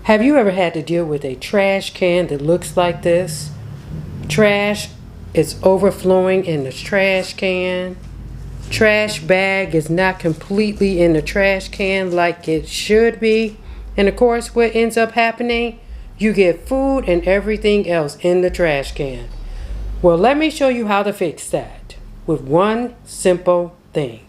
Have you ever had to deal with a trash can that looks like this? Trash is overflowing in the trash can. Trash bag is not completely in the trash can like it should be. And of course, what ends up happening? You get food and everything else in the trash can. Well, let me show you how to fix that with one simple thing.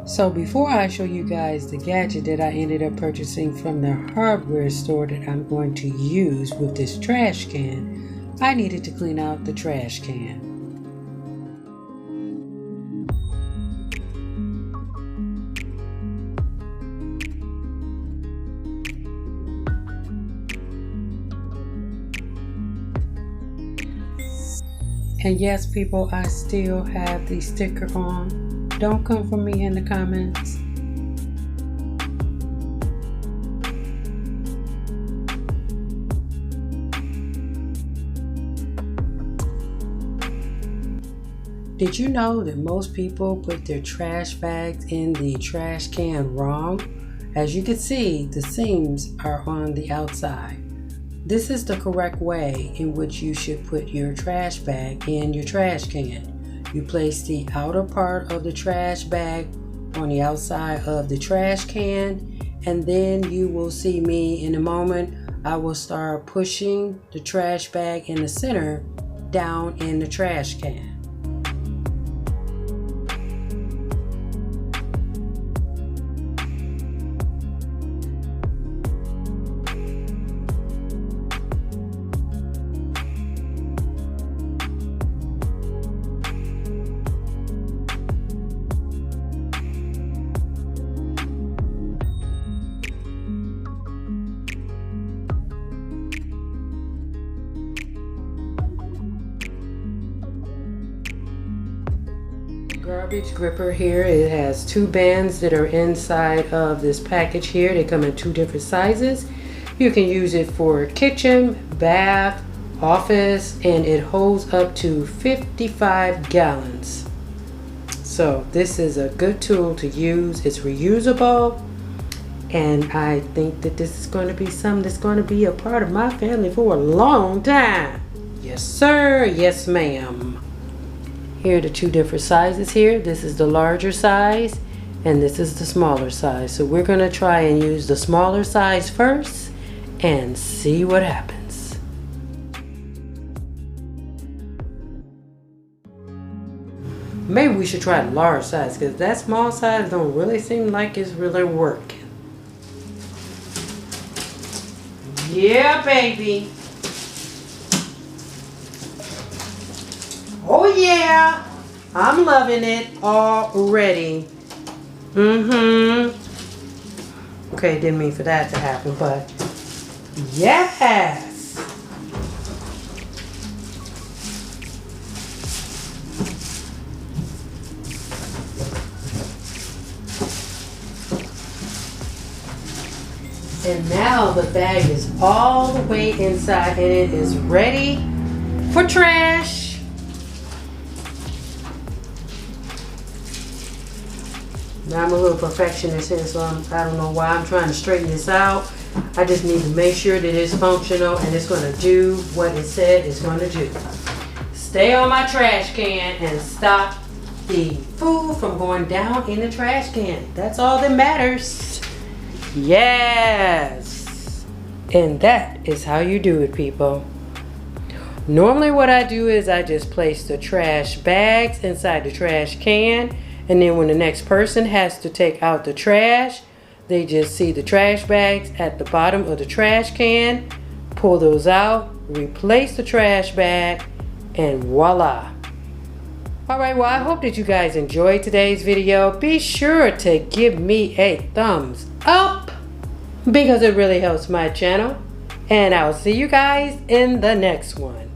So before I show you guys the gadget that I ended up purchasing from the hardware store that I'm going to use with this trash can, I needed to clean out the trash can. And yes, people, I still have the sticker on. Don't come for me in the comments. Did you know that most people put their trash bags in the trash can wrong? As you can see, the seams are on the outside. This is the correct way in which you should put your trash bag in your trash can. You place the outer part of the trash bag on the outside of the trash can, and then you will see me in a moment. I will start pushing the trash bag in the center down in the trash can. Garbage gripper here. It has two bands that are inside of this package here. They come in two different sizes. You can use it for kitchen, bath, office, and it holds up to 55 gallons. So this is a good tool to use. It's reusable, and I think that this is going to be something that's going to be a part of my family for a long time. Yes sir, yes ma'am. Here are the two different sizes here. This is the larger size and this is the smaller size. So we're going to try and use the smaller size first and see what happens. Maybe we should try the large size because that small size don't really seem like it's really working. Yeah, baby. Oh yeah, I'm loving it already. Okay, didn't mean for that to happen, but yes. And now the bag is all the way inside and it is ready for trash. Now I'm a little perfectionist here, so I don't know why I'm trying to straighten this out. I just need to make sure that it's functional and it's going to do what it said it's going to do. Stay on my trash can and stop the food from going down in the trash can. That's all that matters. Yes. And that is how you do it, people. Normally what I do is I just place the trash bags inside the trash can. And then when the next person has to take out the trash, they just see the trash bags at the bottom of the trash can, pull those out, replace the trash bag, and voila. Alright, well I hope that you guys enjoyed today's video. Be sure to give me a thumbs up because it really helps my channel. And I'll see you guys in the next one.